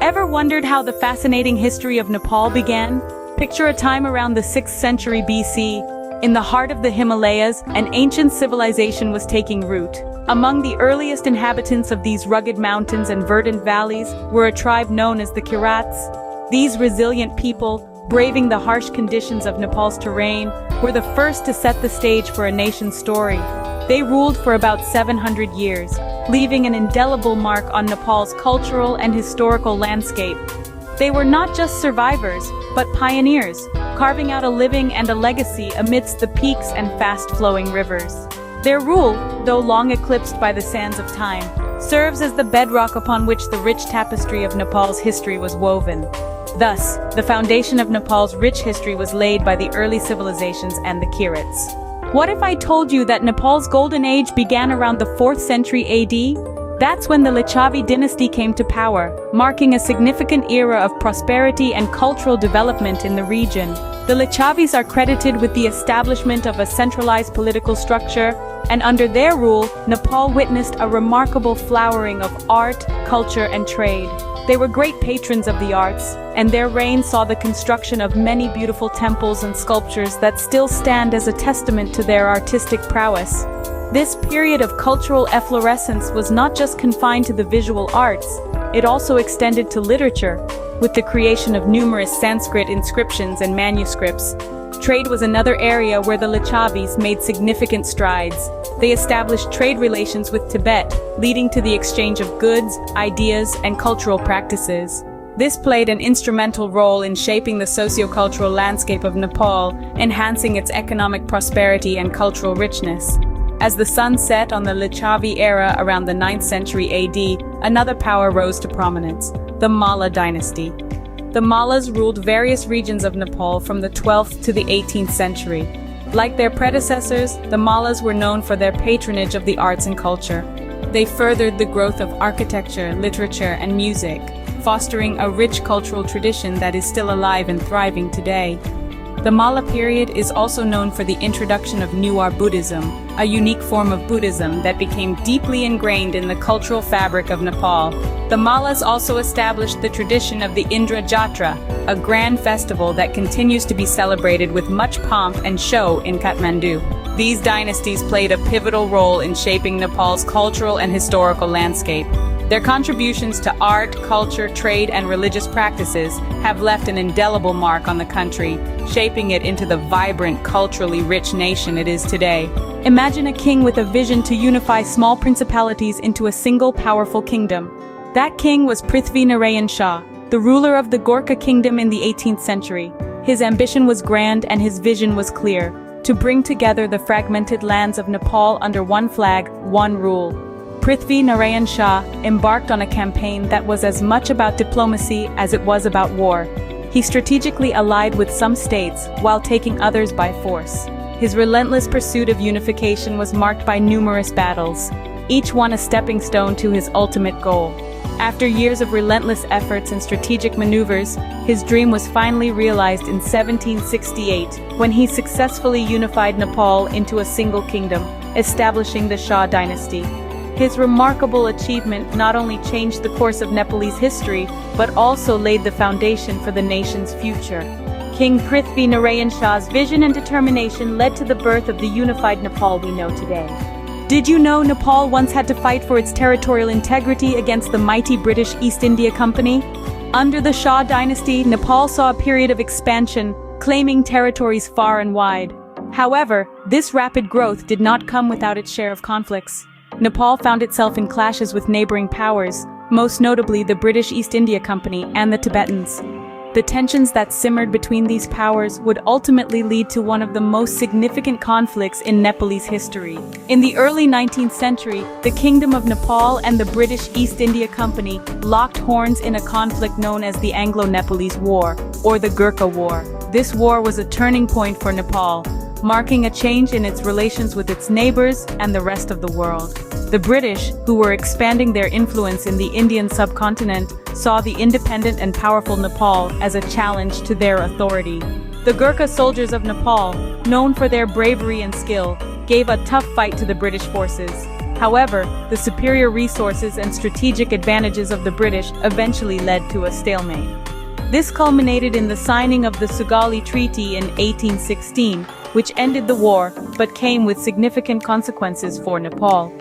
Ever wondered how the fascinating history of Nepal began? Picture a time around the 6th century BC. In the heart of the Himalayas, an ancient civilization was taking root. Among the earliest inhabitants of these rugged mountains and verdant valleys were a tribe known as the Kirats. These resilient people, braving the harsh conditions of Nepal's terrain, were the first to set the stage for a nation's story. They ruled for about 700 years, leaving an indelible mark on Nepal's cultural and historical landscape. They were not just survivors, but pioneers, carving out a living and a legacy amidst the peaks and fast-flowing rivers. Their rule, though long eclipsed by the sands of time, serves as the bedrock upon which the rich tapestry of Nepal's history was woven. Thus, the foundation of Nepal's rich history was laid by the early civilizations and the Kirats. What if I told you that Nepal's golden age began around the 4th century AD? That's when the Licchavi dynasty came to power, marking a significant era of prosperity and cultural development in the region. The Licchavis are credited with the establishment of a centralized political structure, and under their rule, Nepal witnessed a remarkable flowering of art, culture, and trade. They were great patrons of the arts, and their reign saw the construction of many beautiful temples and sculptures that still stand as a testament to their artistic prowess. This period of cultural efflorescence was not just confined to the visual arts, it also extended to literature, with the creation of numerous Sanskrit inscriptions and manuscripts. Trade was another area where the Licchavis made significant strides. They established trade relations with Tibet, leading to the exchange of goods, ideas, and cultural practices. This played an instrumental role in shaping the socio-cultural landscape of Nepal, enhancing its economic prosperity and cultural richness. As the sun set on the Licchavi era around the 9th century AD, another power rose to prominence, the Malla dynasty. The Mallas ruled various regions of Nepal from the 12th to the 18th century. Like their predecessors, the Mallas were known for their patronage of the arts and culture. They furthered the growth of architecture, literature, and music, fostering a rich cultural tradition that is still alive and thriving today. The Malla period is also known for the introduction of Newar Buddhism, a unique form of Buddhism that became deeply ingrained in the cultural fabric of Nepal. The Mallas also established the tradition of the Indra Jatra, a grand festival that continues to be celebrated with much pomp and show in Kathmandu. These dynasties played a pivotal role in shaping Nepal's cultural and historical landscape. Their contributions to art, culture, trade, and religious practices have left an indelible mark on the country, shaping it into the vibrant, culturally rich nation it is today. Imagine a king with a vision to unify small principalities into a single powerful kingdom. That king was Prithvi Narayan Shah, the ruler of the Gorkha kingdom in the 18th century. His ambition was grand and his vision was clear: to bring together the fragmented lands of Nepal under one flag, one rule. Prithvi Narayan Shah embarked on a campaign that was as much about diplomacy as it was about war. He strategically allied with some states while taking others by force. His relentless pursuit of unification was marked by numerous battles, each one a stepping stone to his ultimate goal. After years of relentless efforts and strategic maneuvers, his dream was finally realized in 1768, when he successfully unified Nepal into a single kingdom, establishing the Shah dynasty. His remarkable achievement not only changed the course of Nepalese history, but also laid the foundation for the nation's future. King Prithvi Narayan Shah's vision and determination led to the birth of the unified Nepal we know today. Did you know Nepal once had to fight for its territorial integrity against the mighty British East India Company? Under the Shah dynasty, Nepal saw a period of expansion, claiming territories far and wide. However, this rapid growth did not come without its share of conflicts. Nepal found itself in clashes with neighboring powers, most notably the British East India Company and the Tibetans. The tensions that simmered between these powers would ultimately lead to one of the most significant conflicts in Nepalese history. In the early 19th century, the Kingdom of Nepal and the British East India Company locked horns in a conflict known as the Anglo-Nepalese War, or the Gurkha War. This war was a turning point for Nepal, marking a change in its relations with its neighbors and the rest of the world. The British, who were expanding their influence in the Indian subcontinent, saw the independent and powerful Nepal as a challenge to their authority. The Gurkha soldiers of Nepal, known for their bravery and skill, gave a tough fight to the British forces. However, the superior resources and strategic advantages of the British eventually led to a stalemate. This culminated in the signing of the Sugali Treaty in 1816, which ended the war but came with significant consequences for Nepal.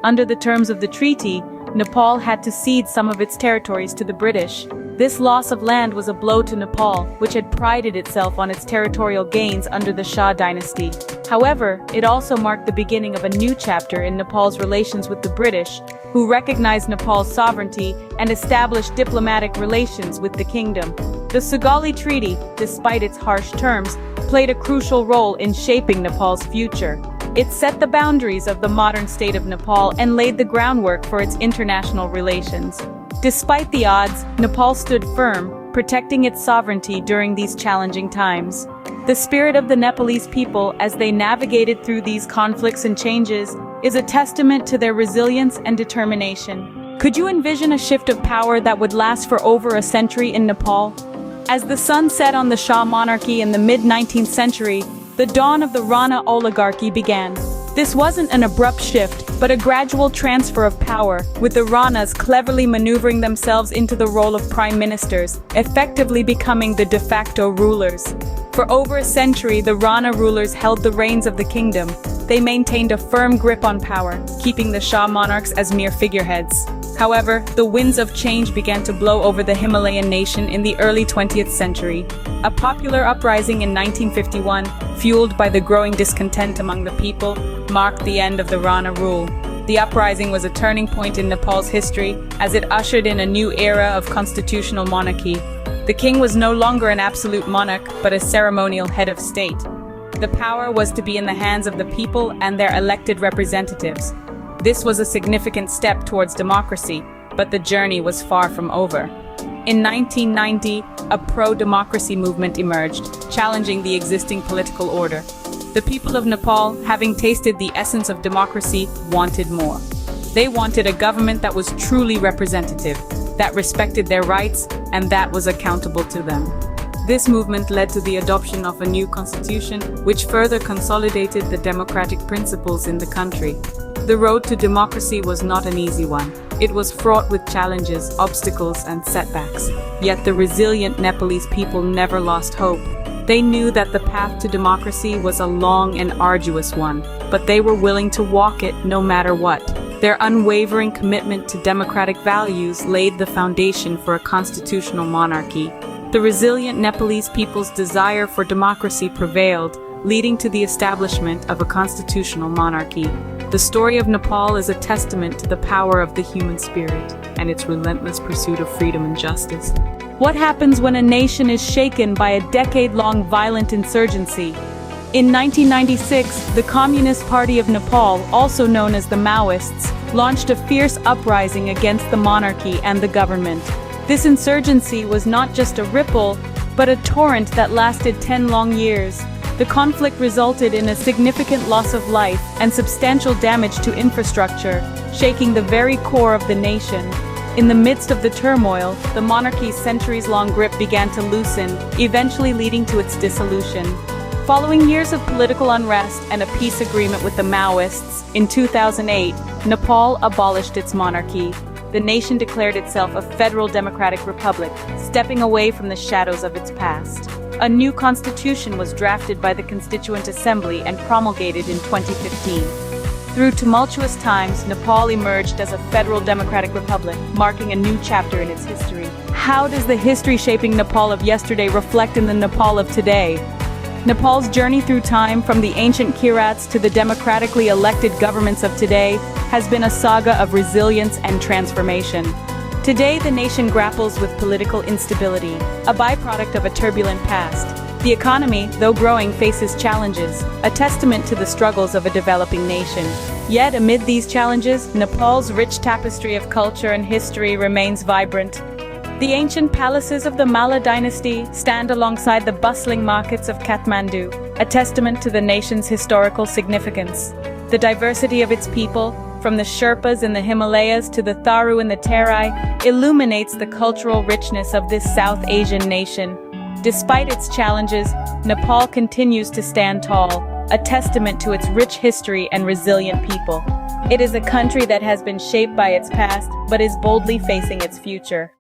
Under the terms of the treaty, Nepal had to cede some of its territories to the British. This loss of land was a blow to Nepal, which had prided itself on its territorial gains under the Shah dynasty. However, it also marked the beginning of a new chapter in Nepal's relations with the British, who recognized Nepal's sovereignty and established diplomatic relations with the kingdom. The Sugali Treaty, despite its harsh terms, played a crucial role in shaping Nepal's future. It set the boundaries of the modern state of Nepal and laid the groundwork for its international relations. Despite the odds, Nepal stood firm, protecting its sovereignty during these challenging times. The spirit of the Nepalese people as they navigated through these conflicts and changes is a testament to their resilience and determination. Could you envision a shift of power that would last for over a century in Nepal? As the sun set on the Shah monarchy in the mid-19th century, the dawn of the Rana oligarchy began. This wasn't an abrupt shift, but a gradual transfer of power, with the Ranas cleverly maneuvering themselves into the role of prime ministers, effectively becoming the de facto rulers. For over a century, the Rana rulers held the reins of the kingdom. They maintained a firm grip on power, keeping the Shah monarchs as mere figureheads. However, the winds of change began to blow over the Himalayan nation in the early 20th century. A popular uprising in 1951, fueled by the growing discontent among the people, marked the end of the Rana rule. The uprising was a turning point in Nepal's history, as it ushered in a new era of constitutional monarchy. The king was no longer an absolute monarch, but a ceremonial head of state. The power was to be in the hands of the people and their elected representatives. This was a significant step towards democracy, but the journey was far from over. In 1990, a pro-democracy movement emerged, challenging the existing political order. The people of Nepal, having tasted the essence of democracy, wanted more. They wanted a government that was truly representative, that respected their rights, and that was accountable to them. This movement led to the adoption of a new constitution, which further consolidated the democratic principles in the country. The road to democracy was not an easy one. It was fraught with challenges, obstacles, and setbacks. Yet the resilient Nepalese people never lost hope. They knew that the path to democracy was a long and arduous one, but they were willing to walk it no matter what. Their unwavering commitment to democratic values laid the foundation for a constitutional monarchy. The resilient Nepalese people's desire for democracy prevailed, leading to the establishment of a constitutional monarchy. The story of Nepal is a testament to the power of the human spirit and its relentless pursuit of freedom and justice. What happens when a nation is shaken by a decade-long violent insurgency? In 1996, the Communist Party of Nepal, also known as the Maoists, launched a fierce uprising against the monarchy and the government. This insurgency was not just a ripple, but a torrent that lasted 10 long years. The conflict resulted in a significant loss of life and substantial damage to infrastructure, shaking the very core of the nation. In the midst of the turmoil, the monarchy's centuries-long grip began to loosen, eventually leading to its dissolution. Following years of political unrest and a peace agreement with the Maoists, in 2008, Nepal abolished its monarchy. The nation declared itself a federal democratic republic, stepping away from the shadows of its past. A new constitution was drafted by the Constituent Assembly and promulgated in 2015. Through tumultuous times, Nepal emerged as a federal democratic republic, marking a new chapter in its history. How does the history shaping Nepal of yesterday reflect in the Nepal of today? Nepal's journey through time, from the ancient Kirats to the democratically elected governments of today, has been a saga of resilience and transformation. Today, the nation grapples with political instability, a byproduct of a turbulent past. The economy, though growing, faces challenges, a testament to the struggles of a developing nation. Yet, amid these challenges, Nepal's rich tapestry of culture and history remains vibrant. The ancient palaces of the Malla dynasty stand alongside the bustling markets of Kathmandu, a testament to the nation's historical significance. The diversity of its people, from the Sherpas in the Himalayas to the Tharu in the Terai, illuminates the cultural richness of this South Asian nation. Despite its challenges, Nepal continues to stand tall, a testament to its rich history and resilient people. It is a country that has been shaped by its past, but is boldly facing its future.